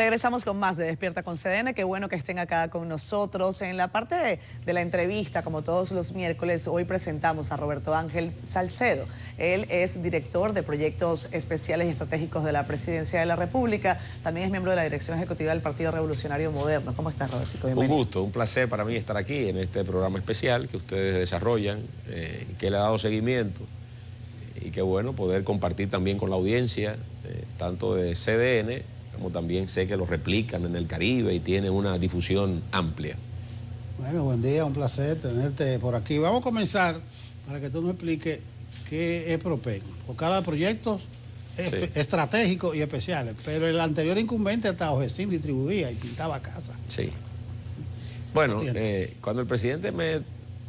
Regresamos con más de Despierta con CDN. Qué bueno que estén acá con nosotros. En la parte de la entrevista, como todos los miércoles, hoy presentamos a Roberto Ángel Salcedo. Él es director de proyectos especiales y estratégicos de la Presidencia de la República. También es miembro de la dirección ejecutiva del Partido Revolucionario Moderno. ¿Cómo estás, Roberto? Un gusto, un placer para mí estar aquí en este programa especial que ustedes desarrollan, que le ha dado seguimiento. Y qué bueno poder compartir también con la audiencia, tanto de CDN, como también sé que lo replican en el Caribe y tiene una difusión amplia. Bueno, buen día, un placer tenerte por aquí. Vamos a comenzar para que tú nos expliques qué es PROPEC. Por cada proyecto estratégicos y especiales, pero el anterior incumbente hasta Ojesín distribuía y pintaba casa. Sí. Bueno, cuando el presidente me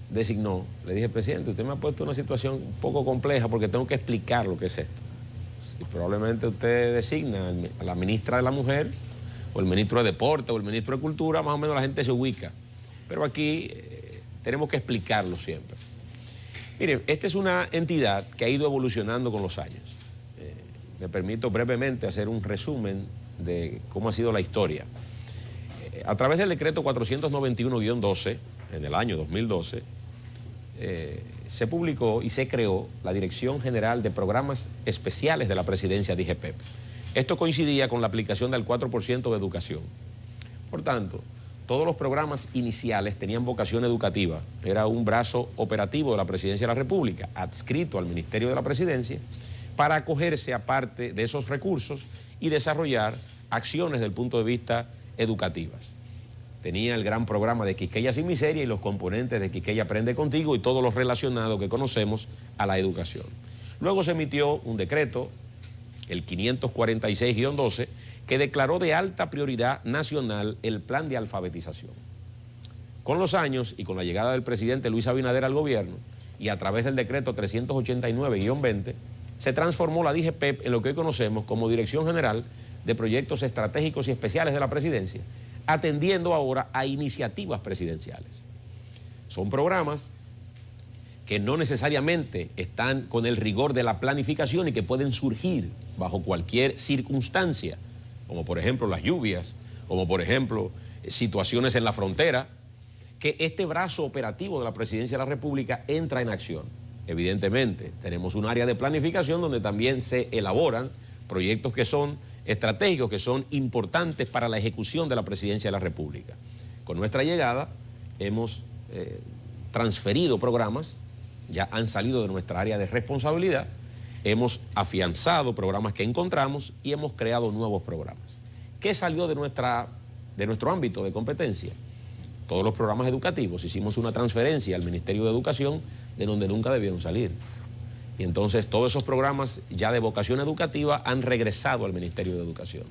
designó, le dije, presidente, usted me ha puesto en una situación un poco compleja porque tengo que explicar lo que es esto. Si probablemente usted designa a la ministra de la Mujer, o el ministro de Deporte, o el ministro de Cultura, más o menos la gente se ubica. Pero aquí tenemos que explicarlo siempre. Miren, esta es una entidad que ha ido evolucionando con los años. Me permito brevemente hacer un resumen de cómo ha sido la historia. A través del decreto 491-12, en el año 2012, se publicó y se creó la Dirección General de Programas Especiales de la Presidencia DGPEP. Esto coincidía con la aplicación del 4% de educación. Por tanto, todos los programas iniciales tenían vocación educativa. Era un brazo operativo de la Presidencia de la República, adscrito al Ministerio de la Presidencia, para acogerse a parte de esos recursos y desarrollar acciones desde el punto de vista educativas. Tenía el gran programa de Quisqueya Sin Miseria y los componentes de Quisqueya Aprende Contigo y todos los relacionados que conocemos a la educación. Luego se emitió un decreto, el 546-12, que declaró de alta prioridad nacional el plan de alfabetización. Con los años y con la llegada del presidente Luis Abinader al gobierno y a través del decreto 389-20, se transformó la DGPEP en lo que hoy conocemos como Dirección General de Proyectos Estratégicos y Especiales de la Presidencia, atendiendo ahora a iniciativas presidenciales. Son programas que no necesariamente están con el rigor de la planificación y que pueden surgir bajo cualquier circunstancia, como por ejemplo las lluvias, como por ejemplo situaciones en la frontera, que este brazo operativo de la Presidencia de la República entra en acción. Evidentemente, tenemos un área de planificación donde también se elaboran proyectos que son estratégicos, que son importantes para la ejecución de la Presidencia de la República. Con nuestra llegada hemos transferido programas, ya han salido de nuestra área de responsabilidad, hemos afianzado programas que encontramos y hemos creado nuevos programas. ¿Qué salió de nuestro ámbito de competencia? Todos los programas educativos. Hicimos una transferencia al Ministerio de Educación de donde nunca debieron salir. Y entonces todos esos programas ya de vocación educativa han regresado al Ministerio de Educación.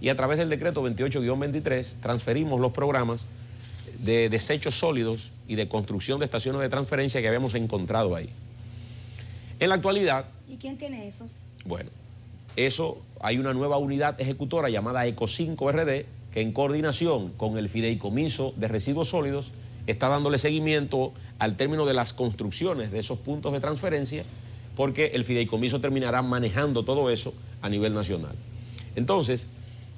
Y a través del decreto 28-23 transferimos los programas de desechos sólidos y de construcción de estaciones de transferencia que habíamos encontrado ahí. En la actualidad... ¿Y quién tiene esos? Bueno, eso hay una nueva unidad ejecutora llamada ECO5RD que en coordinación con el Fideicomiso de Residuos Sólidos está dándole seguimiento al término de las construcciones de esos puntos de transferencia, porque el fideicomiso terminará manejando todo eso a nivel nacional. Entonces,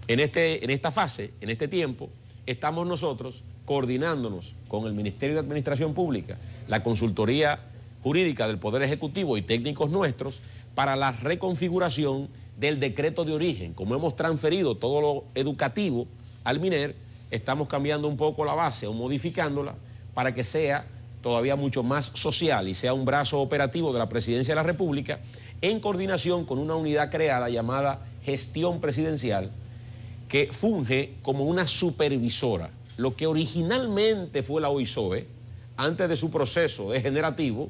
en esta fase, en este tiempo, estamos nosotros coordinándonos con el Ministerio de Administración Pública, la Consultoría Jurídica del Poder Ejecutivo y técnicos nuestros para la reconfiguración del decreto de origen. Como hemos transferido todo lo educativo al MINER, estamos cambiando un poco la base o modificándola para que sea todavía mucho más social y sea un brazo operativo de la Presidencia de la República en coordinación con una unidad creada llamada Gestión Presidencial que funge como una supervisora. Lo que originalmente fue la OISOE, antes de su proceso degenerativo,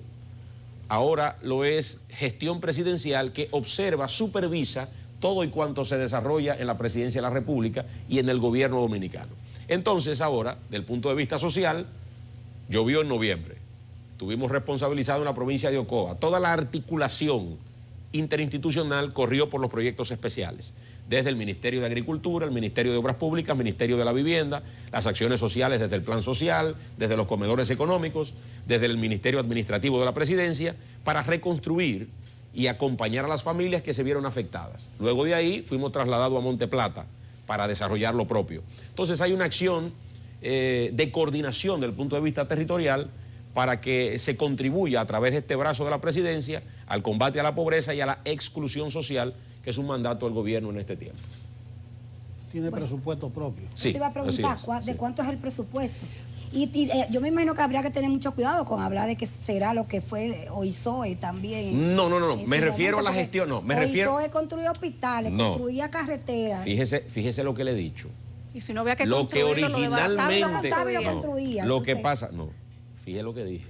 ahora lo es Gestión Presidencial que observa, supervisa todo y cuanto se desarrolla en la Presidencia de la República y en el gobierno dominicano. Entonces ahora, del punto de vista social, llovió en noviembre, tuvimos responsabilizado en la provincia de Ocoa, toda la articulación interinstitucional corrió por los proyectos especiales, desde el Ministerio de Agricultura, el Ministerio de Obras Públicas, el Ministerio de la Vivienda, las acciones sociales desde el Plan Social, desde los comedores económicos, desde el Ministerio Administrativo de la Presidencia, para reconstruir y acompañar a las familias que se vieron afectadas. Luego de ahí fuimos trasladados a Monte Plata, para desarrollar lo propio. Entonces hay una acción de coordinación desde el punto de vista territorial para que se contribuya a través de este brazo de la presidencia al combate a la pobreza y a la exclusión social, que es un mandato del gobierno en este tiempo. ¿Tiene presupuesto propio? Sí, iba a preguntar, ¿de cuánto es el presupuesto? Y yo me imagino que habría que tener mucho cuidado con hablar de que será lo que fue OISOE también. No, me refiero a la gestión, OISOE construía hospitales, construía carreteras. Fíjese lo que le he dicho. Y si no había que lo que originalmente, construía. Lo que pasa, fíjese lo que dije.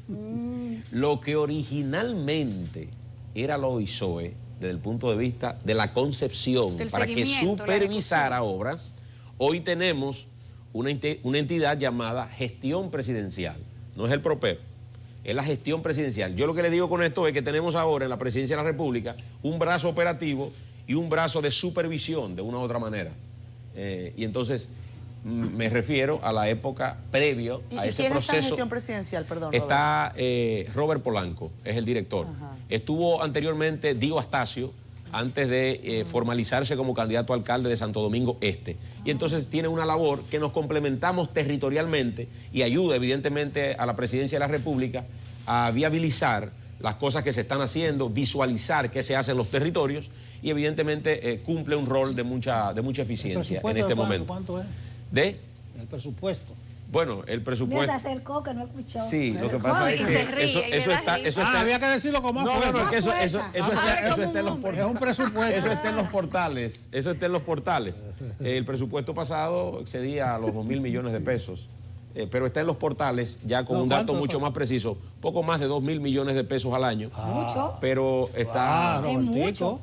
Lo que originalmente era la OISOE, desde el punto de vista de la concepción, para que supervisara obras, hoy tenemos una entidad llamada gestión presidencial. No es el PROPEP, es la gestión presidencial. Yo lo que le digo con esto es que tenemos ahora en la Presidencia de la República un brazo operativo y un brazo de supervisión de una u otra manera. Y entonces me refiero a la época previo a ese quién proceso. Está en gestión presidencial? Perdón, Robert. Está Robert Polanco, es el director. Ajá. Estuvo anteriormente Dio Astacio, antes de formalizarse como candidato a alcalde de Santo Domingo Este. Y entonces tiene una labor que nos complementamos territorialmente y ayuda evidentemente a la Presidencia de la República a viabilizar las cosas que se están haciendo, visualizar qué se hace en los territorios y evidentemente cumple un rol de mucha eficiencia en este momento. ¿Cuánto es? El presupuesto. Bueno, el presupuesto... Se acercó, que no escuchó. Sí, lo que pasa es que eso está... había que decirlo como fuerza. Eso está en los portales. Es un presupuesto. Eso está en los portales. El presupuesto pasado excedía a los 2.000 millones de pesos. Pero está en los portales ya con un dato mucho más preciso, poco más de 2.000 millones de pesos al año. Mucho. Pero está... es mucho.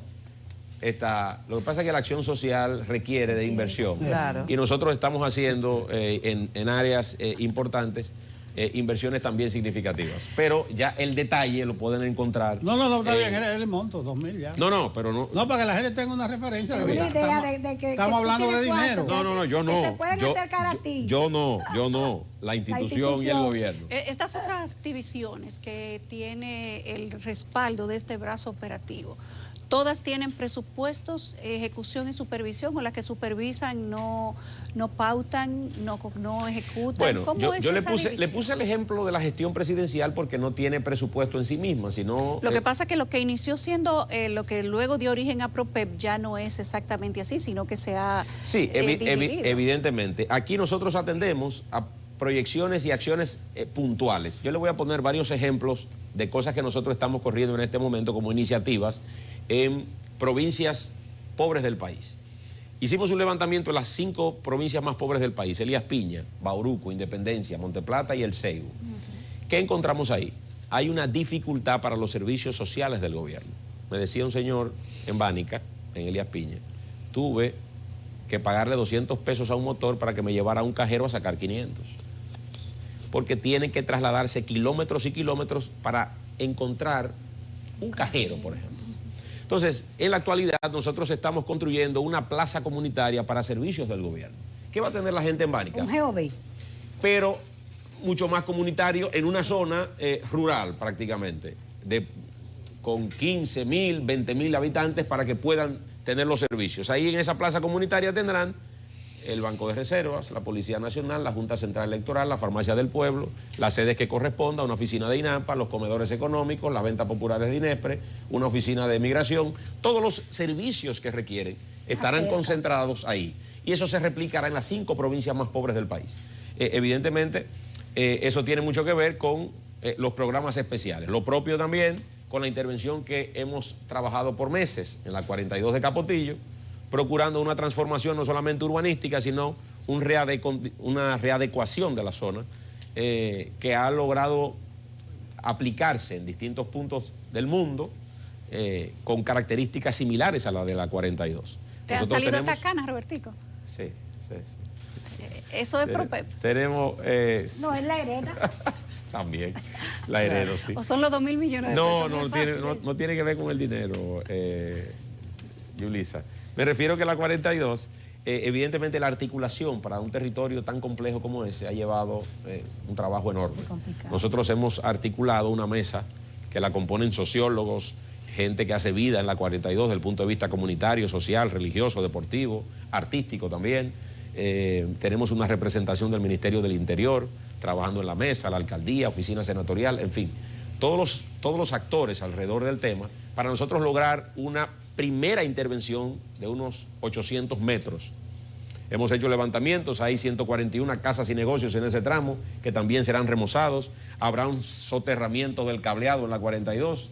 Lo que pasa es que la acción social requiere de inversión. Claro. Y nosotros estamos haciendo en áreas importantes inversiones también significativas. Pero ya el detalle lo pueden encontrar. No, está bien, el monto, 2.000 ya. Pero no. No, para que la gente tenga una referencia. Una idea de que estamos hablando de dinero. Yo no. Que se pueden acercar a ti. Yo no. La institución y el gobierno. Estas otras divisiones que tiene el respaldo de este brazo operativo, ¿todas tienen presupuestos, ejecución y supervisión, o las que supervisan no pautan, no ejecutan? Bueno, ¿Cómo es yo esa le puse el ejemplo de la gestión presidencial porque no tiene presupuesto en sí misma, sino... Lo que pasa es que lo que inició siendo lo que luego dio origen a PROPEP ya no es exactamente así, sino que se ha dividido. Evidentemente. Aquí nosotros atendemos a proyecciones y acciones puntuales. Yo le voy a poner varios ejemplos de cosas que nosotros estamos corriendo en este momento como iniciativas en provincias pobres del país. Hicimos un levantamiento en las 5 provincias más pobres del país: Elías Piña, Bauruco, Independencia, Monteplata y El Seibo. ¿Qué encontramos ahí? Hay una dificultad para los servicios sociales del gobierno. Me decía un señor en Bánica, en Elías Piña, tuve que pagarle 200 pesos a un motor para que me llevara a un cajero a sacar 500. Porque tienen que trasladarse kilómetros y kilómetros para encontrar un cajero, por ejemplo. Entonces, en la actualidad nosotros estamos construyendo una plaza comunitaria para servicios del gobierno. ¿Qué va a tener la gente en Bánica? Un GOV. Pero mucho más comunitario en una zona rural prácticamente, con 15.000, 20.000 habitantes para que puedan tener los servicios. Ahí en esa plaza comunitaria tendrán el Banco de Reservas, la Policía Nacional, la Junta Central Electoral, la Farmacia del Pueblo, las sedes que corresponda, una oficina de INAPA, los comedores económicos, las ventas populares de INESPRE, una oficina de migración. Todos los servicios que requieren estarán concentrados ahí. Y eso se replicará en las 5 provincias más pobres del país. Evidentemente, eso tiene mucho que ver con los programas especiales. Lo propio también con la intervención que hemos trabajado por meses en la 42 de Capotillo, procurando una transformación no solamente urbanística, sino una readecuación de la zona que ha logrado aplicarse en distintos puntos del mundo con características similares a la de la 42. ¿Te han salido tacanas, Robertico? Sí. ¿Eso es PROPEP? Tenemos... No, es la hereda. También, la hereda, sí. ¿O son los 2.000 millones de pesos? No tiene que ver con el dinero, Yulisa. Me refiero que la 42, evidentemente la articulación para un territorio tan complejo como ese ha llevado un trabajo enorme. Nosotros hemos articulado una mesa que la componen sociólogos, gente que hace vida en la 42 desde el punto de vista comunitario, social, religioso, deportivo, artístico también. Tenemos una representación del Ministerio del Interior, trabajando en la mesa, la alcaldía, oficina senatorial, en fin, todos los actores alrededor del tema, para nosotros lograr una primera intervención de unos 800 metros. Hemos hecho levantamientos, hay 141 casas y negocios en ese tramo que también serán remozados. Habrá un soterramiento del cableado en la 42.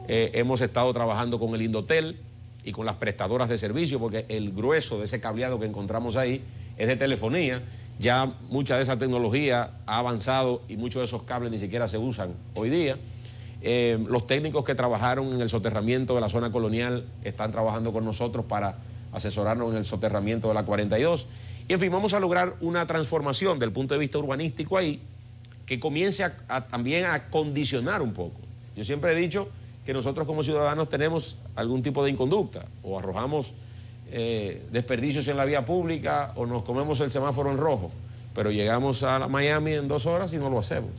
Hemos estado trabajando con el Indotel y con las prestadoras de servicio, porque el grueso de ese cableado que encontramos ahí es de telefonía. Ya mucha de esa tecnología ha avanzado y muchos de esos cables ni siquiera se usan hoy día. Los técnicos que trabajaron en el soterramiento de la zona colonial están trabajando con nosotros para asesorarnos en el soterramiento de la 42. Y en fin, vamos a lograr una transformación del punto de vista urbanístico ahí, que comience también a condicionar un poco. Yo siempre he dicho que nosotros como ciudadanos tenemos algún tipo de inconducta, o arrojamos desperdicios en la vía pública, o nos comemos el semáforo en rojo, pero llegamos a Miami en 2 horas y no lo hacemos.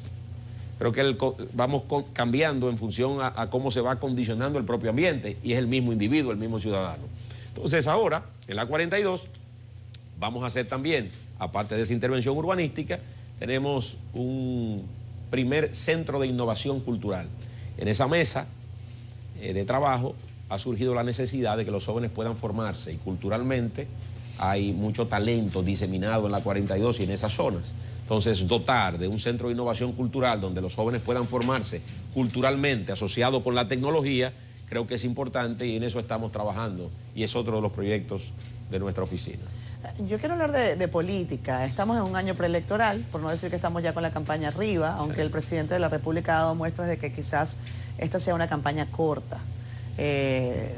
Creo que vamos cambiando en función a cómo se va condicionando el propio ambiente, y es el mismo individuo, el mismo ciudadano. Entonces ahora, en la 42, vamos a hacer también, aparte de esa intervención urbanística, tenemos un primer centro de innovación cultural. En esa mesa de trabajo ha surgido la necesidad de que los jóvenes puedan formarse, y culturalmente hay mucho talento diseminado en la 42 y en esas zonas. Entonces, dotar de un centro de innovación cultural donde los jóvenes puedan formarse culturalmente asociado con la tecnología, creo que es importante, y en eso estamos trabajando, y es otro de los proyectos de nuestra oficina. Yo quiero hablar de política. Estamos en un año preelectoral, por no decir que estamos ya con la campaña arriba, aunque sí, el presidente de la República ha dado muestras de que quizás esta sea una campaña corta.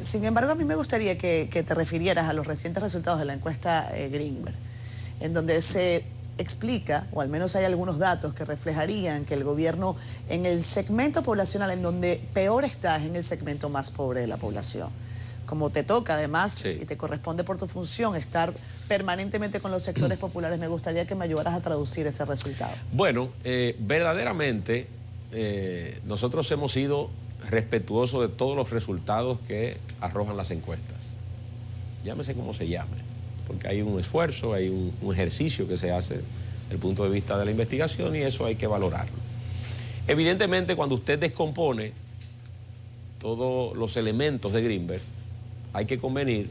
Sin embargo, a mí me gustaría que te refirieras a los recientes resultados de la encuesta Greenberg, en donde se explica, o al menos hay algunos datos que reflejarían que el gobierno en el segmento poblacional en donde peor está es en el segmento más pobre de la población. Como te toca además, sí, y te corresponde por tu función estar permanentemente con los sectores populares, me gustaría que me ayudaras a traducir ese resultado. Bueno, verdaderamente nosotros hemos sido respetuosos de todos los resultados que arrojan las encuestas. Llámese como se llame, porque hay un esfuerzo, hay un ejercicio que se hace desde el punto de vista de la investigación, y eso hay que valorarlo. Evidentemente, cuando usted descompone todos los elementos de Greenberg, hay que convenir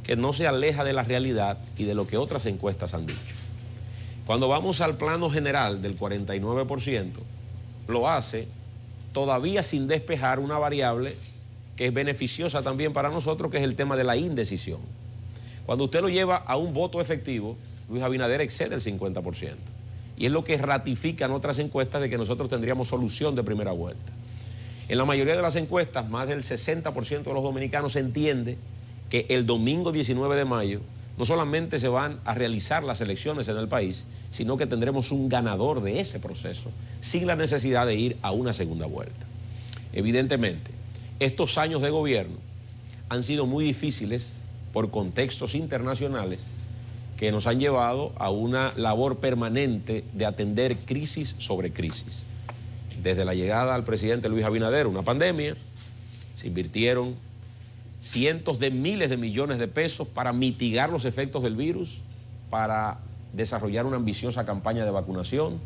que no se aleja de la realidad y de lo que otras encuestas han dicho. Cuando vamos al plano general del 49%, lo hace todavía sin despejar una variable que es beneficiosa también para nosotros, que es el tema de la indecisión. Cuando usted lo lleva a un voto efectivo, Luis Abinader excede el 50%. Y es lo que ratifican otras encuestas de que nosotros tendríamos solución de primera vuelta. En la mayoría de las encuestas, más del 60% de los dominicanos entiende que el domingo 19 de mayo no solamente se van a realizar las elecciones en el país, sino que tendremos un ganador de ese proceso, sin la necesidad de ir a una segunda vuelta. Evidentemente, estos años de gobierno han sido muy difíciles por contextos internacionales que nos han llevado a una labor permanente de atender crisis sobre crisis. Desde la llegada al presidente Luis Abinader, una pandemia, se invirtieron cientos de miles de millones de pesos para mitigar los efectos del virus, para desarrollar una ambiciosa campaña de vacunación.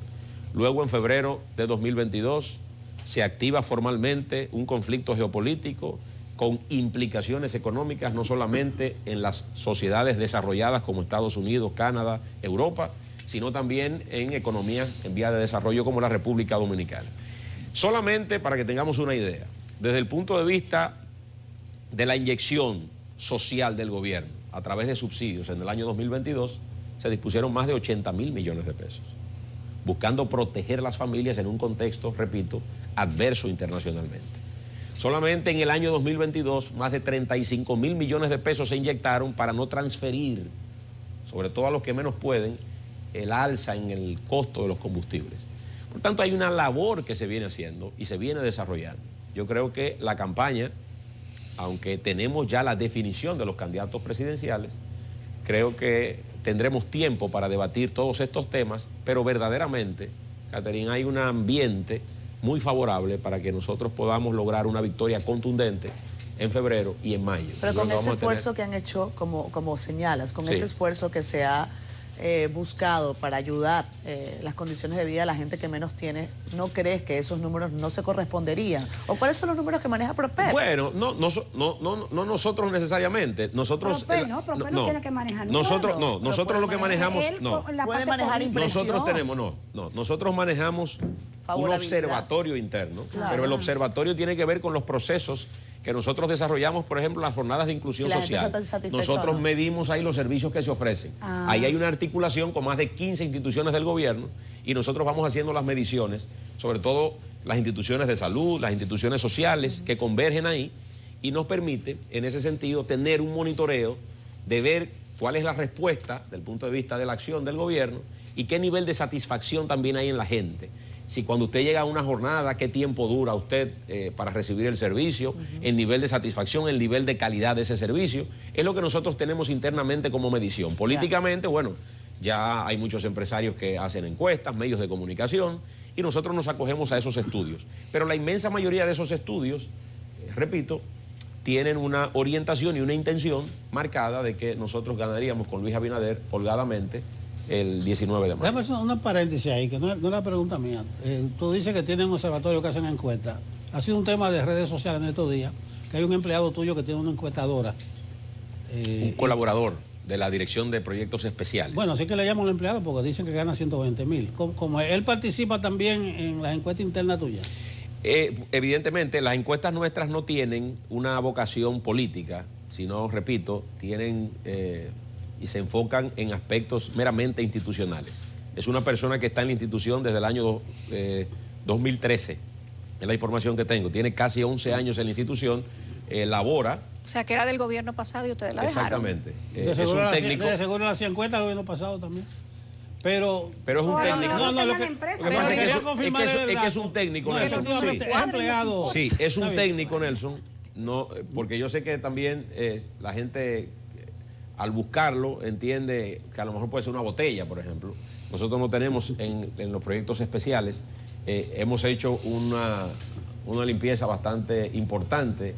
Luego, en febrero de 2022, se activa formalmente un conflicto geopolítico con implicaciones económicas no solamente en las sociedades desarrolladas como Estados Unidos, Canadá, Europa, sino también en economías en vía de desarrollo como la República Dominicana. Solamente para que tengamos una idea, desde el punto de vista de la inyección social del gobierno a través de subsidios en el año 2022, se dispusieron más de 80.000 millones de pesos, buscando proteger las familias en un contexto, repito, adverso internacionalmente. Solamente en el año 2022, más de 35.000 millones de pesos se inyectaron para no transferir, sobre todo a los que menos pueden, el alza en el costo de los combustibles. Por tanto, hay una labor que se viene haciendo y se viene desarrollando. Yo creo que la campaña, aunque tenemos ya la definición de los candidatos presidenciales, creo que tendremos tiempo para debatir todos estos temas, pero verdaderamente, Catherine, hay un ambiente muy favorable para que nosotros podamos lograr una victoria contundente en febrero y en mayo. Pero Luego con ese vamos a tener- esfuerzo que han hecho, como señalas, con Sí. ese esfuerzo que se ha buscado para ayudar las condiciones de vida de la gente que menos tiene, ¿no crees que esos números no se corresponderían? ¿O cuáles son los números que maneja PROPEP? Bueno, no nosotros necesariamente. Nosotros PROPEP no tiene que manejar nosotros números. no, nosotros Pero lo que puede manejamos Él no. con la Puede parte manejar política. impresión. Nosotros tenemos, nosotros manejamos un Favorabilidad. observatorio interno, Claro. pero el observatorio tiene que ver con los procesos que nosotros desarrollamos, por ejemplo, las jornadas de inclusión Si la gente social. está satisfecha Nosotros o no. medimos ahí los servicios que se ofrecen. Ahí hay una articulación con más de 15 instituciones del gobierno y nosotros vamos haciendo las mediciones, sobre todo las instituciones de salud, las instituciones sociales que convergen ahí y nos permite, en ese sentido, tener un monitoreo de ver cuál es la respuesta del punto de vista de la acción del gobierno y qué nivel de satisfacción también hay en la gente. Si cuando usted llega a una jornada, qué tiempo dura usted para recibir el servicio, el nivel de satisfacción, el nivel de calidad de ese servicio, es lo que nosotros tenemos internamente como medición. Políticamente, bueno, ya hay muchos empresarios que hacen encuestas, medios de comunicación, y nosotros nos acogemos a esos estudios. Pero la inmensa mayoría de esos estudios, repito, tienen una orientación y una intención marcada de que nosotros ganaríamos con Luis Abinader holgadamente el 19 de mayo. Déjame hacer una paréntesis ahí, que no es la pregunta mía. Tú dices que tienen un observatorio que hacen encuestas. Ha sido un tema de redes sociales en estos días, que hay un empleado tuyo que tiene una encuestadora. Un colaborador de la Dirección de Proyectos Especiales. Bueno, así que le llamo al empleado porque dicen que gana 120,000. Como él participa también en las encuestas internas tuyas. Evidentemente, las encuestas nuestras no tienen una vocación política, sino, repito, tienen y se enfocan en aspectos meramente institucionales. Es una persona que está en la institución desde el año 2013, es la información que tengo. Tiene casi 11 años en la institución, labora. O sea, que era del gobierno pasado y ustedes la dejaron. Exactamente. De Es un técnico. seguro la hacía encuestas el gobierno pasado también. Pero Es un Bueno, técnico. no, lo tengan que empresa, lo que pasa quería es que confirmar es el que es dato. un técnico, No, Nelson. efectivamente, Sí. es empleado. Sí, es un Está bien. técnico, Nelson, no, porque yo sé que también la gente al buscarlo entiende que a lo mejor puede ser una botella, por ejemplo. Nosotros no tenemos en los proyectos especiales, hemos hecho una limpieza bastante importante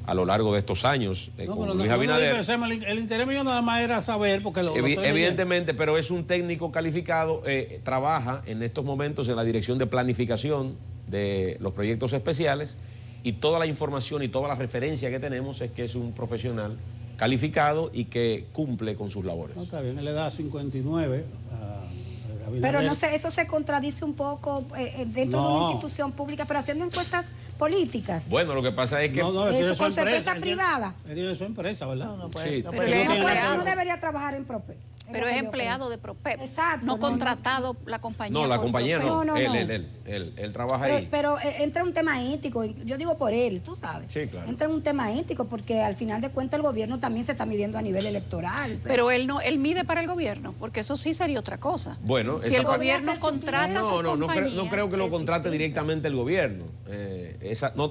a lo largo de estos años No, con pero Luis no Abinader. dispersemos. El interés mío nada más era saber, porque lo estoy leyendo. Evidentemente, pero es un técnico calificado, trabaja en estos momentos en la dirección de planificación de los proyectos especiales y toda la información y toda la referencia que tenemos es que es un profesional calificado y que cumple con sus labores. No, está bien, él le da 59 a Abinader. Pero no sé, eso se contradice un poco dentro de No. una institución pública, pero haciendo encuestas políticas. Bueno, lo que pasa es que... No, él Eso tiene su con cerveza empresa, él tiene- privada. Él tiene su empresa, ¿verdad? No Sí. puede, no Pero puede. él es No, puede- empleado. no debería trabajar en PROPEP. Pero es empleado de PROPEP. Exacto, No no, contratado la compañía. No, la por compañía PROPEP. no, No, él trabaja Pero, ahí. pero entra un tema ético, yo digo por él, tú sabes. Sí, claro. Entra un tema ético porque al final de cuentas el gobierno también se está midiendo a nivel electoral. o sea. Pero él mide para el gobierno, porque eso sí sería otra cosa. Bueno, si esa el parte- gobierno contrata a su No compañía, creo que lo es contrate distinto. directamente el gobierno.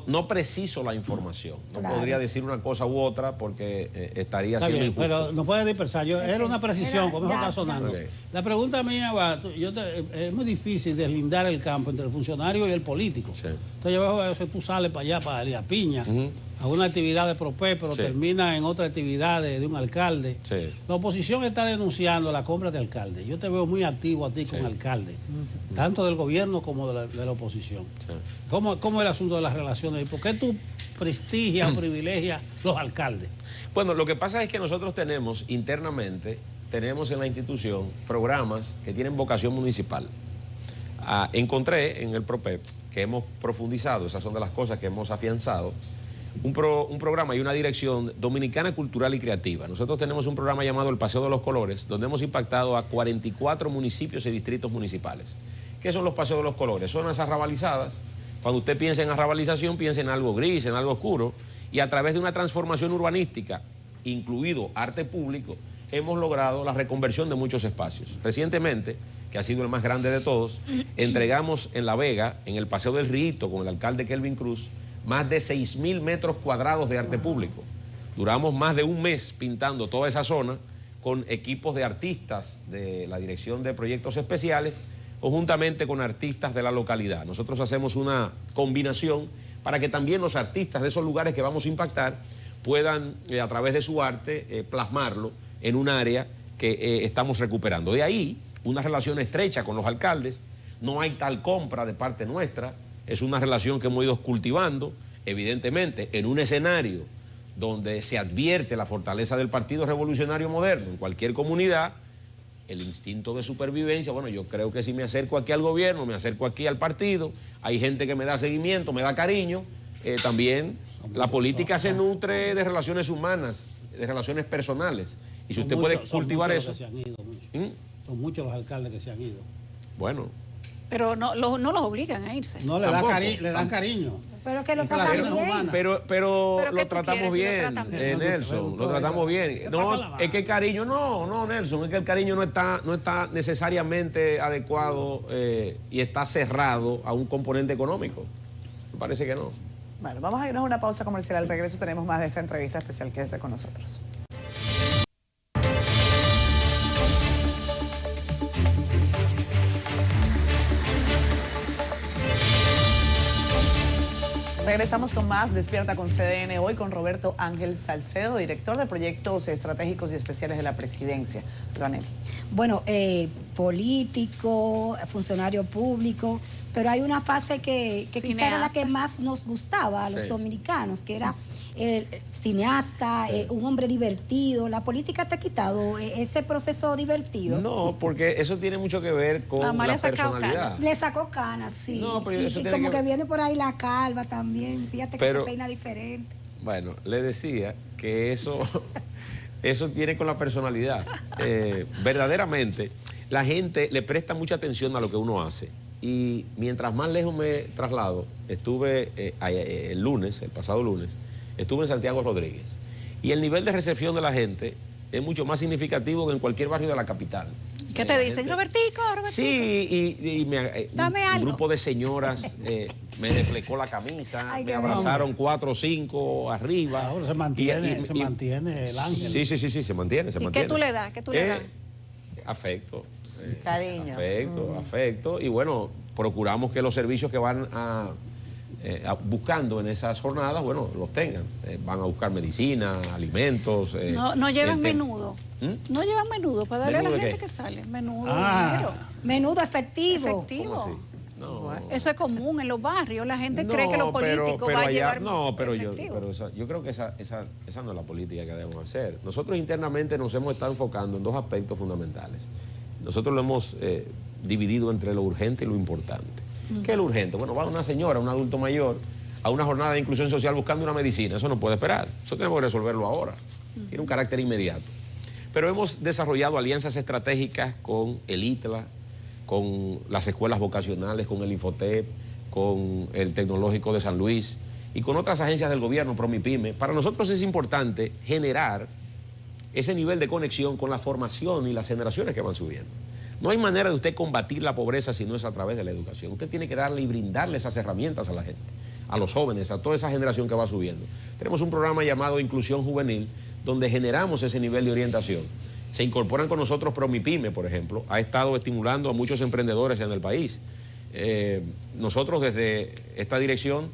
No preciso la información. No Claro. podría decir una cosa u otra porque estaría Está siendo bien, injusto. pero no puede dispersar. Era una precisión, como eso ya, está sonando. Ok. La pregunta mía va, es muy difícil deslindar el campo entre el funcionario y el político. Sí. Entonces yo veo a veces tú sales para allá, para Elías Piña, a una actividad de PROPEP, pero Sí. termina en otra actividad de un alcalde. Sí. La oposición está denunciando la compra de alcalde. Yo te veo muy activo a ti con alcalde, tanto del gobierno como de la oposición. Sí. ¿Cómo es el asunto de las relaciones? ¿Y por qué tú prestigias o privilegias los alcaldes? Bueno, lo que pasa es que nosotros tenemos internamente, tenemos en la institución programas que tienen vocación municipal. Encontré en el PROPEP que hemos profundizado, esas son de las cosas que hemos afianzado, un programa y una dirección dominicana cultural y creativa. Nosotros tenemos un programa llamado El Paseo de los Colores, donde hemos impactado a 44 municipios y distritos municipales. ¿Qué son los Paseos de los Colores? Zonas arrabalizadas. Cuando usted piensa en arrabalización, piensa en algo gris, en algo oscuro, y a través de una transformación urbanística, incluido arte público, hemos logrado la reconversión de muchos espacios. Recientemente, que ha sido el más grande de todos, entregamos en La Vega, en el Paseo del Rito, con el alcalde Kelvin Cruz, más de 6.000 metros cuadrados de arte público. Duramos más de un mes pintando toda esa zona con equipos de artistas de la Dirección de Proyectos Especiales, conjuntamente con artistas de la localidad. Nosotros hacemos una combinación para que también los artistas de esos lugares que vamos a impactar puedan, a través de su arte, plasmarlo en un área que estamos recuperando. De ahí, una relación estrecha con los alcaldes, no hay tal compra de parte nuestra, es una relación que hemos ido cultivando, evidentemente, en un escenario donde se advierte la fortaleza del Partido Revolucionario Moderno en cualquier comunidad, el instinto de supervivencia. Bueno, yo creo que si me acerco aquí al gobierno, me acerco aquí al partido, hay gente que me da seguimiento, me da cariño, también la política se nutre de relaciones humanas, de relaciones personales. Y si usted puede cultivar eso... Son muchos los alcaldes que se han ido. Bueno. Pero no los obligan a irse. No, le dan cariño. Pero que lo tratan bien. Pero lo tratamos bien, Nelson, lo tratamos bien. No, es que el cariño, no, Nelson, es que el cariño no está necesariamente adecuado y está cerrado a un componente económico. Me parece que no. Bueno, vamos a irnos a una pausa comercial. Al regreso tenemos más de esta entrevista especial. Quédese con nosotros. Regresamos con más Despierta con CDN, hoy con Roberto Ángel Salcedo, director de proyectos estratégicos y especiales de la presidencia. Leonel. Bueno, político, funcionario público, pero hay una fase que quizá era la que más nos gustaba a los dominicanos, que era cineasta, un hombre divertido. ¿La política te ha quitado ese proceso divertido? No, porque eso tiene mucho que ver con la personalidad. Le sacó canas, sí. No, pero y como que viene por ahí la calva también. Fíjate que se peina diferente. Bueno, le decía que eso tiene con la personalidad. Verdaderamente, la gente le presta mucha atención a lo que uno hace. Y mientras más lejos me traslado, estuve el pasado lunes, estuve en Santiago Rodríguez. Y el nivel de recepción de la gente es mucho más significativo que en cualquier barrio de la capital. ¿Qué te dicen? Robertico. Sí, y un grupo de señoras me desplegó la camisa, me abrazaron 4 o 5 arriba. Ahora se mantiene el ángel. Sí, se mantiene. ¿Y qué tú le das? Afecto. Cariño. Afecto. Y bueno, procuramos que los servicios que van buscando en esas jornadas, bueno, los tengan. Van a buscar medicina, alimentos. No llevan menudo. No llevan menudo para darle a la gente que sale. Menudo, dinero. Menudo efectivo. Efectivo. No. Eso es común en los barrios. La gente cree que los políticos van a llevar efectivo. Yo creo que esa no es la política que debemos hacer. Nosotros internamente nos hemos estado enfocando en 2 aspectos fundamentales. Nosotros lo hemos dividido entre lo urgente y lo importante. ¿Qué es lo urgente? Bueno, va una señora, un adulto mayor, a una jornada de inclusión social buscando una medicina. Eso no puede esperar. Eso tenemos que resolverlo ahora. Tiene un carácter inmediato. Pero hemos desarrollado alianzas estratégicas con el ITLA, con las escuelas vocacionales, con el Infotep, con el Tecnológico de San Luis y con otras agencias del gobierno, Promipyme. Para nosotros es importante generar ese nivel de conexión con la formación y las generaciones que van subiendo. No hay manera de usted combatir la pobreza si no es a través de la educación. Usted tiene que darle y brindarle esas herramientas a la gente, a los jóvenes, a toda esa generación que va subiendo. Tenemos un programa llamado Inclusión Juvenil, donde generamos ese nivel de orientación. Se incorporan con nosotros Promipyme, por ejemplo, ha estado estimulando a muchos emprendedores en el país. Nosotros desde esta dirección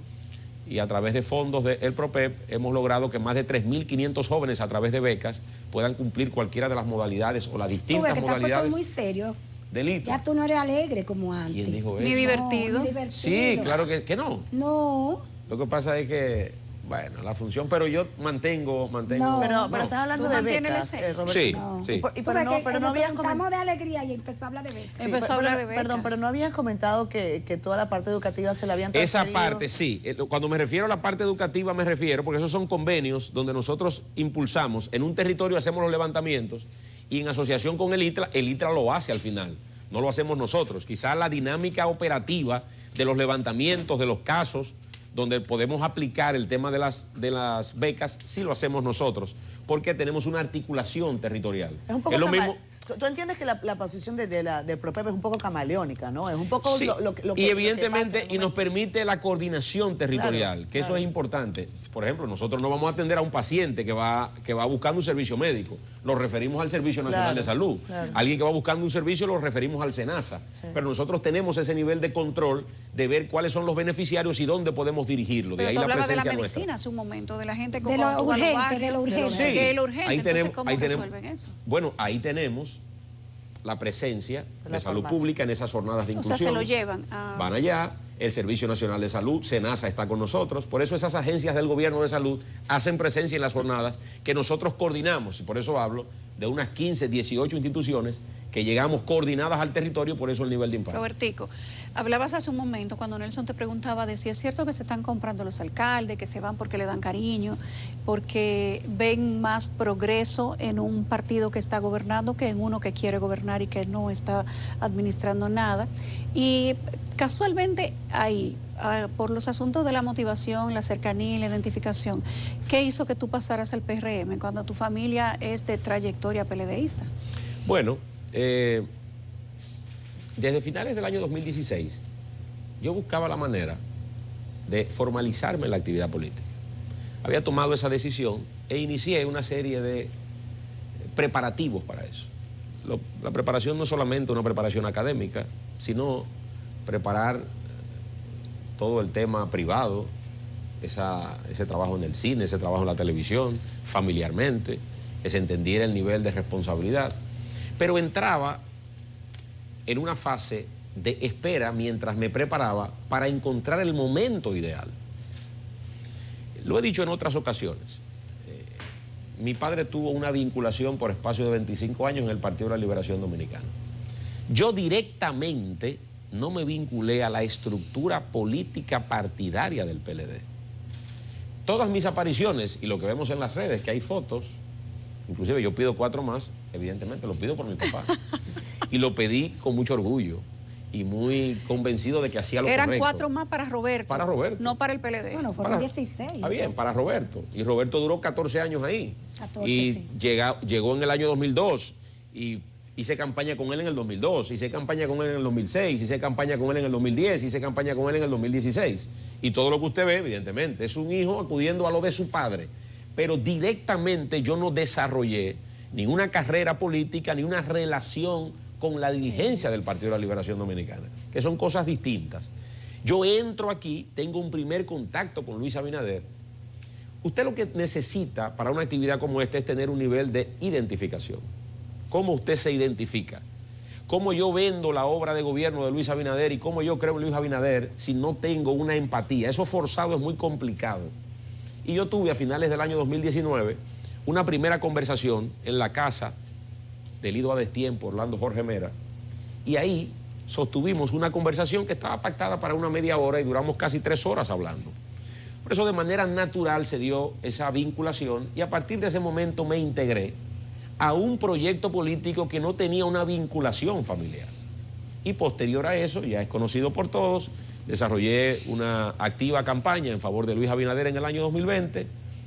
y a través de fondos del PROPEP hemos logrado que más de 3.500 jóvenes a través de becas puedan cumplir cualquiera de las modalidades o las distintas modalidades. Te has puesto muy serio. Delito. Ya tú no eres alegre como antes. ¿Quién dijo eso? Ni divertido. No, ni divertido. Sí, claro que no. No. Lo que pasa es que, bueno, la función, pero yo mantengo. No. Pero estás hablando de becas, Roberto. Sí, No. sí. Pero no habías comentado de alegría y empezó a hablar de becas. Sí, Empezó a hablar de becas. Perdón, pero no habías comentado que toda la parte educativa se la habían transferido. Esa parte, sí. Cuando me refiero a la parte educativa me refiero, porque esos son convenios donde nosotros impulsamos, en un territorio hacemos los levantamientos y en asociación con el ITLA lo hace al final. No lo hacemos nosotros. Quizás la dinámica operativa de los levantamientos, de los casos, donde podemos aplicar el tema de las becas, sí lo hacemos nosotros, porque tenemos una articulación territorial. Es un poco Tú entiendes que la posición de PROPEP es un poco camaleónica, ¿no? Es un poco sí, lo que... y evidentemente, lo que pasa y nos permite la coordinación territorial, claro, que eso es importante. Por ejemplo, nosotros no vamos a atender a un paciente que va buscando un servicio médico, lo referimos al Servicio Nacional de Salud. Alguien que va buscando un servicio lo referimos al SENASA. Sí. Pero nosotros tenemos ese nivel de control de ver cuáles son los beneficiarios y dónde podemos dirigirlo. Pero de ahí tú la hablabas de la presencia medicina nuestra. hace un momento, de la gente con de lo urgente. Sí, de lo urgente. Entonces, ¿cómo ahí resuelven eso? Bueno, ahí tenemos la presencia de salud pública en esas jornadas de inclusión. O sea, se lo llevan. Van allá, el Servicio Nacional de Salud, SENASA está con nosotros, por eso esas agencias del gobierno de salud hacen presencia en las jornadas que nosotros coordinamos, y por eso hablo de unas 15, 18 instituciones que llegamos coordinadas al territorio, por eso el nivel de infarto. Robertico, hablabas hace un momento cuando Nelson te preguntaba de si es cierto que se están comprando los alcaldes, que se van porque le dan cariño, porque ven más progreso en un partido que está gobernando que en uno que quiere gobernar y que no está administrando nada. Y casualmente ahí, por los asuntos de la motivación, la cercanía y la identificación, ¿qué hizo que tú pasaras al PRM cuando tu familia es de trayectoria PLDista? Bueno, desde finales del año 2016, yo buscaba la manera de formalizarme en la actividad política. Había tomado esa decisión e inicié una serie de preparativos para eso. La preparación no es solamente una preparación académica, sino preparar todo el tema privado, ese trabajo en el cine, ese trabajo en la televisión, familiarmente, que se entendiera el nivel de responsabilidad. Pero entraba en una fase de espera mientras me preparaba para encontrar el momento ideal. Lo he dicho en otras ocasiones. Mi padre tuvo una vinculación por espacio de 25 años en el Partido de la Liberación Dominicana. Yo directamente no me vinculé a la estructura política partidaria del PLD. Todas mis apariciones, y lo que vemos en las redes, que hay fotos, inclusive yo pido 4 más, evidentemente lo pido por mi papá. Y lo pedí con mucho orgullo y muy convencido de que hacía lo correcto. Eran 4 más para Roberto. Para Roberto. No para el PLD. Bueno, fueron 16. Está bien, para Roberto. Y Roberto duró 14 años ahí. 14, y sí. llegó en el año 2002 y hice campaña con él en el 2002, hice campaña con él en el 2006, hice campaña con él en el 2010, hice campaña con él en el 2016. Y todo lo que usted ve, evidentemente, es un hijo acudiendo a lo de su padre. Pero directamente yo no desarrollé ni una carrera política, ni una relación con la dirigencia del Partido de la Liberación Dominicana, que son cosas distintas. Yo entro aquí, tengo un primer contacto con Luis Abinader. Usted lo que necesita para una actividad como esta es tener un nivel de identificación. ¿Cómo usted se identifica? ¿Cómo yo vendo la obra de gobierno de Luis Abinader y cómo yo creo en Luis Abinader si no tengo una empatía? Eso forzado es muy complicado. Y yo tuve a finales del año 2019 una primera conversación en la casa del Lido a Destiempo, Orlando Jorge Mera, y ahí sostuvimos una conversación que estaba pactada para una media hora y duramos casi 3 horas hablando. Por eso de manera natural se dio esa vinculación y a partir de ese momento me integré a un proyecto político que no tenía una vinculación familiar. Y posterior a eso, ya es conocido por todos, desarrollé una activa campaña en favor de Luis Abinader en el año 2020,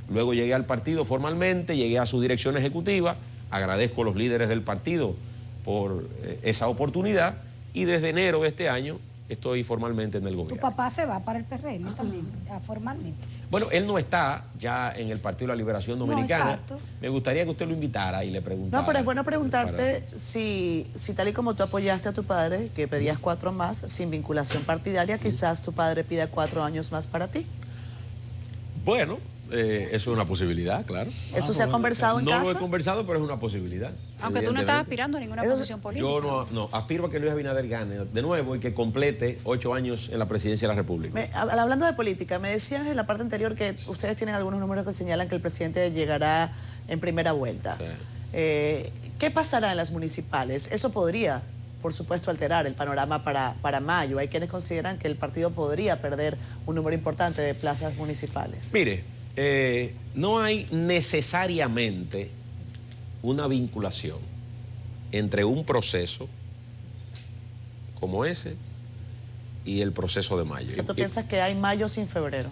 luego llegué al partido formalmente, llegué a su dirección ejecutiva, agradezco a los líderes del partido por esa oportunidad y desde enero de este año estoy formalmente en el gobierno. ¿Tu papá se va para el PRM también, formalmente? Bueno, él no está ya en el Partido de la Liberación Dominicana. No, exacto. Me gustaría que usted lo invitara y le preguntara. No, pero es bueno preguntarte si tal y como tú apoyaste a tu padre, que pedías 4 más, sin vinculación partidaria, quizás tu padre pida 4 años más para ti. Bueno, eso es una posibilidad, claro. ¿Eso se ha conversado en casa? No lo he conversado, pero es una posibilidad. Aunque tú no estás aspirando a ninguna posición política. Yo no aspiro a que Luis Abinader gane de nuevo y que complete 8 años en la presidencia de la República. Hablando de política, me decías en la parte anterior que ustedes tienen algunos números que señalan que el presidente llegará en primera vuelta. Sí. ¿Qué pasará en las municipales? Eso podría, por supuesto, alterar el panorama para mayo. Hay quienes consideran que el partido podría perder un número importante de plazas municipales. Mire, no hay necesariamente una vinculación entre un proceso como ese y el proceso de mayo. O sea, ¿tú piensas que hay mayo sin febrero?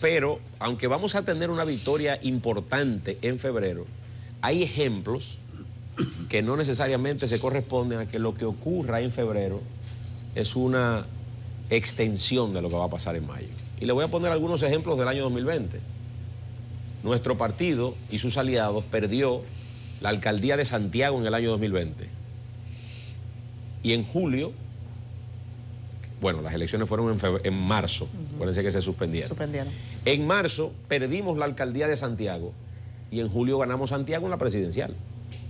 Pero, aunque vamos a tener una victoria importante en febrero, hay ejemplos que no necesariamente se corresponden a que lo que ocurra en febrero es una extensión de lo que va a pasar en mayo. Y le voy a poner algunos ejemplos del año 2020. Nuestro partido y sus aliados perdió la alcaldía de Santiago en el año 2020. Y en julio, bueno, las elecciones fueron en marzo, acuérdense que se suspendieron. En marzo perdimos la alcaldía de Santiago y en julio ganamos Santiago en la presidencial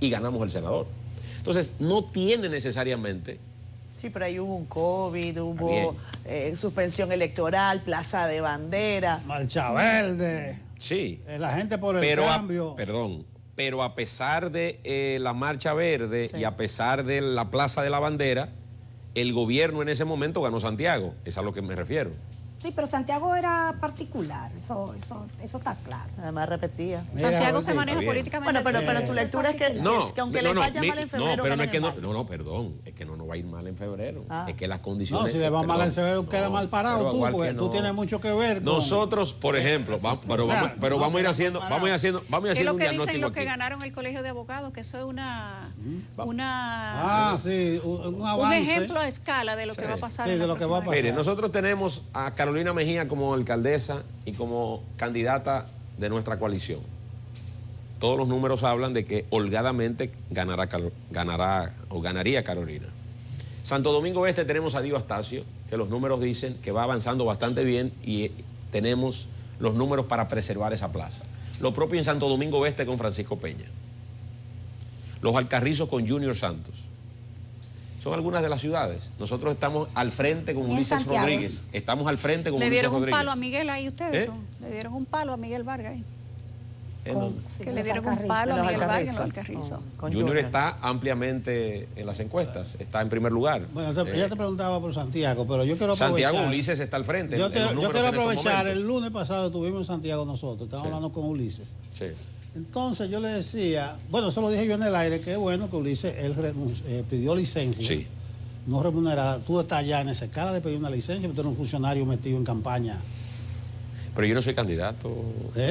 y ganamos el senador. Entonces, no tiene necesariamente... Sí, pero ahí hubo un COVID, hubo suspensión electoral, plaza de bandera. Marcha verde. Sí. La gente por el cambio. Pero a pesar de la marcha verde y a pesar de la plaza de la bandera, el gobierno en ese momento ganó Santiago. Es a lo que me refiero. Sí, pero Santiago era particular, eso está claro. Además repetía. Santiago se maneja políticamente. Bueno, pero tu lectura es que, aunque le vaya mal en febrero, pero no es que perdón, es que no nos va a ir mal en febrero. Es que las condiciones... No, si le va mal en febrero, queda mal parado tú, porque tú tienes mucho que ver con... Nosotros, por ejemplo, vamos a ir haciendo ¿Qué es lo que dicen los que ganaron el colegio de abogados? Que eso es un ejemplo a escala de lo que va a pasar en la próxima elección. Mire, nosotros tenemos a Carolina Mejía como alcaldesa y como candidata de nuestra coalición. Todos los números hablan de que holgadamente ganaría Carolina. Santo Domingo Este tenemos a Dio Astacio, que los números dicen que va avanzando bastante bien y tenemos los números para preservar esa plaza. Lo propio en Santo Domingo Este con Francisco Peña. Los Alcarrizos con Junior Santos. Son algunas de las ciudades. Nosotros estamos al frente con Ulises Rodríguez. Estamos al frente con Ulises Rodríguez. ¿Le dieron un palo a Miguel ahí ustedes? ¿Le dieron un palo a Miguel Vargas ahí? Que le dieron un palo a Miguel Vargas en los Alcarrizos. Junior está ampliamente en las encuestas. Está en primer lugar. Bueno, ella te preguntaba por Santiago, pero yo quiero aprovechar... Santiago, Ulises está al frente. Yo quiero aprovechar. El lunes pasado estuvimos en Santiago nosotros. Estábamos hablando con Ulises. Sí. Entonces yo le decía, bueno, eso lo dije yo en el aire, que es bueno que Ulises, él pidió licencia, no remunerada. Tú estás ya en esa escala de pedir una licencia, pero tú eres un funcionario metido en campaña. Pero yo no soy candidato.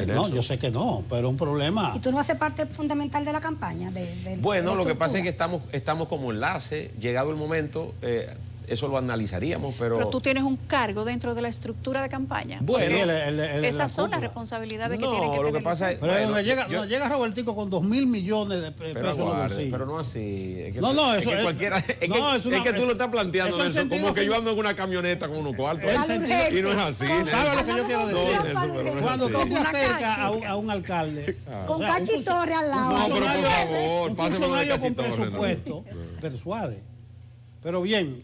No, yo sé que no, pero un problema. ¿Y tú no haces parte fundamental de la campaña? Bueno, lo que pasa es que estamos como enlace, llegado el momento... eso lo analizaríamos, pero tú tienes un cargo dentro de la estructura de campaña. Bueno, esas son las responsabilidades que tienen que tener. Lo que pasa es, pero llega Robertico con 2.000 millones de pesos en los bolsillos. Pero no así. Es que, no, eso es cualquiera. Es que tú lo estás planteando, Nelson, como que yo ando en una camioneta con unos cuartos. Y no es así. ¿Sabes lo que yo quiero decir? Cuando tú te acercas a un alcalde. Con Cachitorre al lado. No, pero por favor, un funcionario con presupuesto persuade. Pero bien,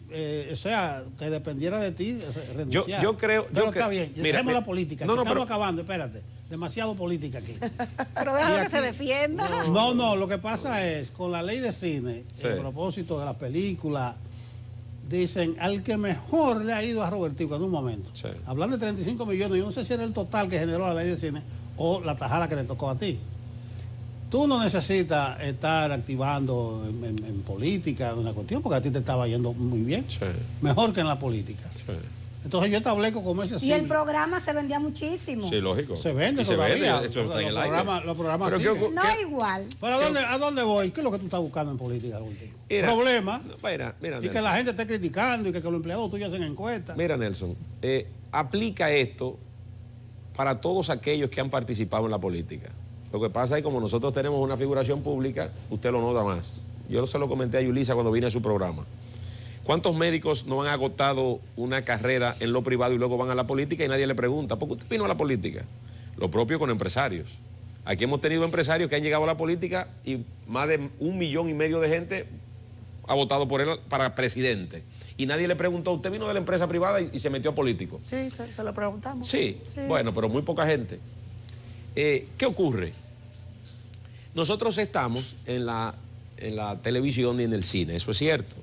o sea, que dependiera de ti renunciar. Yo creo... Pero está bien, dejemos la política. Estamos acabando, espérate. Demasiado política aquí. Pero déjalo que se defienda. No, lo que pasa es, con la ley de cine, a propósito de la película, dicen, al que mejor le ha ido a Robertico en un momento. Hablan de 35 millones, yo no sé si era el total que generó la ley de cine o la tajada que le tocó a ti. Tú no necesitas estar activando en política una cuestión, porque a ti te estaba yendo muy bien, mejor que en la política. Entonces yo establezco como ese Y el programa se vendía muchísimo. Sí, lógico. Se vende todavía. Eso está en el aire. Los programas no igual. ¿Pero a dónde voy? ¿Qué es lo que tú estás buscando en política? Problema. Mira, y que la gente esté criticando y que los empleados tuyos hacen encuestas. Mira, Nelson, aplica esto para todos aquellos que han participado en la política. Lo que pasa es que como nosotros tenemos una figuración pública, usted lo nota más. Yo se lo comenté a Yulisa cuando vine a su programa. ¿Cuántos médicos no han agotado una carrera en lo privado y luego van a la política y nadie le pregunta? ¿Por qué usted vino a la política? Lo propio con empresarios. Aquí hemos tenido empresarios que han llegado a la política y más de 1,5 millones de gente ha votado por él para presidente. Y nadie le preguntó, ¿usted vino de la empresa privada y se metió a político? Sí, se lo preguntamos. Sí, bueno, pero muy poca gente. ¿Qué ocurre? Nosotros estamos en la televisión y en el cine, eso es cierto.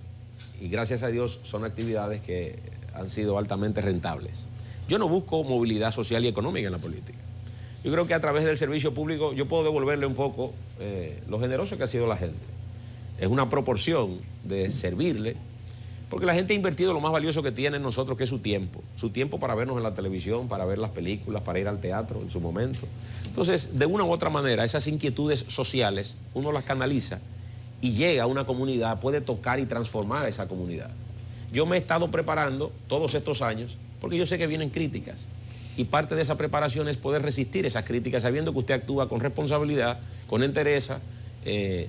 Y gracias a Dios son actividades que han sido altamente rentables. Yo no busco movilidad social y económica en la política. Yo creo que a través del servicio público yo puedo devolverle un poco lo generoso que ha sido la gente. Es una proporción de servirle, porque la gente ha invertido lo más valioso que tiene en nosotros, que es su tiempo para vernos en la televisión, para ver las películas, para ir al teatro en su momento. Entonces, de una u otra manera, esas inquietudes sociales uno las canaliza y llega a una comunidad, puede tocar y transformar a esa comunidad. Yo me he estado preparando todos estos años porque yo sé que vienen críticas y parte de esa preparación es poder resistir esas críticas sabiendo que usted actúa con responsabilidad, con entereza,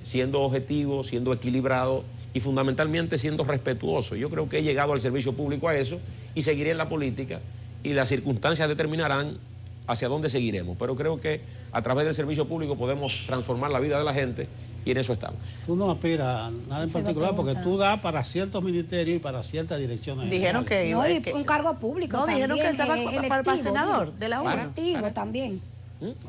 siendo objetivo, siendo equilibrado y fundamentalmente siendo respetuoso. Yo creo que he llegado al servicio público a eso y seguiré en la política y las circunstancias determinarán hacia dónde seguiremos. Pero creo que a través del servicio público podemos transformar la vida de la gente y en eso estamos. Tú no aspiras a nada en particular porque tú das para ciertos ministerios y para ciertas direcciones. Dijeron que No, iba y un cargo público No, también. dijeron que él estaba para senador de la UNA. Electivo también.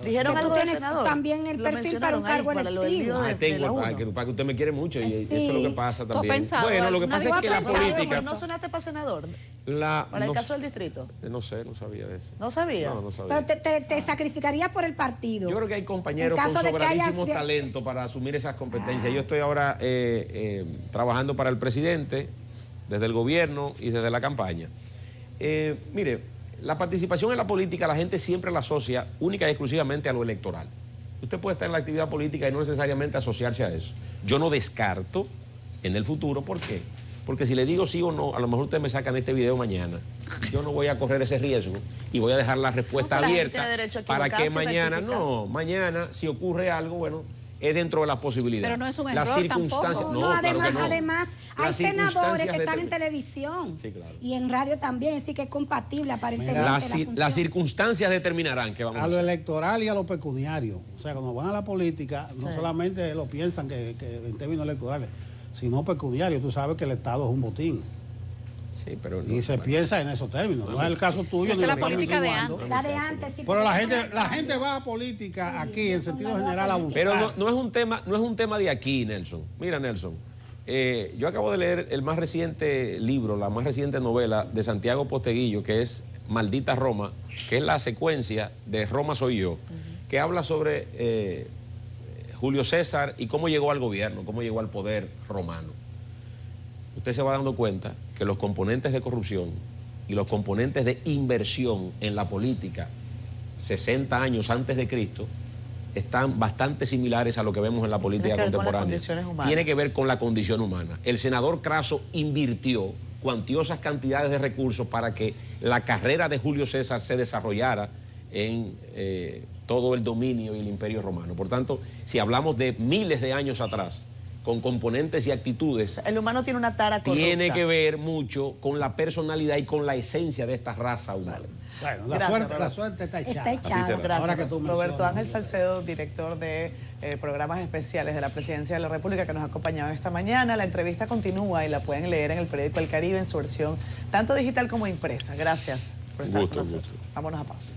Dijeron Que tú algo de tienes senador. también el Lo perfil para un mencionaron ahí, cargo para lo del electivo. lío de la UNA. Para que usted me quiere mucho y Sí. eso es lo que pasa ¿Tú has también. pensado Bueno, lo que alguna pasa es que la vez? política... ¿No sonaste para senador? Para el no, caso del distrito. no sé, no sabía de eso. ¿No sabía? No sabía. Pero te sacrificaría por el partido. Yo creo que hay compañeros En con caso de que haya- sobradísimos talentos para asumir esas competencias. Yo estoy ahora trabajando para el presidente, desde el gobierno y desde la campaña. Mire, la participación en la política la gente siempre la asocia única y exclusivamente a lo electoral. Usted puede estar en la actividad política y no necesariamente asociarse a eso. Yo no descarto en el futuro, ¿por qué? Porque si le digo sí o no, a lo mejor ustedes me sacan este video mañana. Yo no voy a correr ese riesgo y voy a dejar la respuesta No, pero la gente abierta tiene derecho a para que equivocarse y mañana, rectificar. no, mañana si ocurre algo, bueno, es dentro de las posibilidades. Pero no es un Las error circunstancias, tampoco. No, claro además, que no. además hay Las senadores circunstancias que están en determinan. televisión Sí, claro. y en radio también, así que es compatible aparentemente la función. Las circunstancias determinarán qué vamos a A lo hacer. electoral y a lo pecuniario. O sea, cuando van a la política, no solamente lo piensan que en términos electorales, sino pecuniario. Tú sabes que el Estado es un botín. Sí, pero Y se piensa en esos términos. No es el caso tuyo. Esa ni es la lo que política estamos de insinuando. antes. La de antes, sí. Pero porque la gente va a política aquí en sentido general a buscar. Pero no es un tema de aquí, Nelson. Mira, Nelson, yo acabo de leer el más reciente libro, la más reciente novela de Santiago Posteguillo, que es Maldita Roma, que es la secuencia de Roma soy yo, que habla sobre Julio César y cómo llegó al gobierno, cómo llegó al poder romano. Usted se va dando cuenta que los componentes de corrupción y los componentes de inversión en la política 60 años antes de Cristo están bastante similares a lo que vemos en la política Tiene que ver con las contemporánea. condiciones humanas. Tiene que ver con la condición humana. El senador Craso invirtió cuantiosas cantidades de recursos para que la carrera de Julio César se desarrollara en todo el dominio y el imperio romano. Por tanto, si hablamos de miles de años atrás, con componentes y actitudes, El humano tiene una tara corrupta. tiene que ver mucho con la personalidad y con la esencia de esta raza humana. Bueno, Gracias, la suerte está echada. Está echada. será. Gracias, Ahora que tú Roberto mencionas. Ángel Salcedo, director de programas especiales de la Presidencia de la República, que nos ha acompañado esta mañana. La entrevista continúa y la pueden leer en el periódico El Caribe en su versión tanto digital como impresa. Gracias por estar Gusto, con nosotros. gusto. Vámonos a pausa.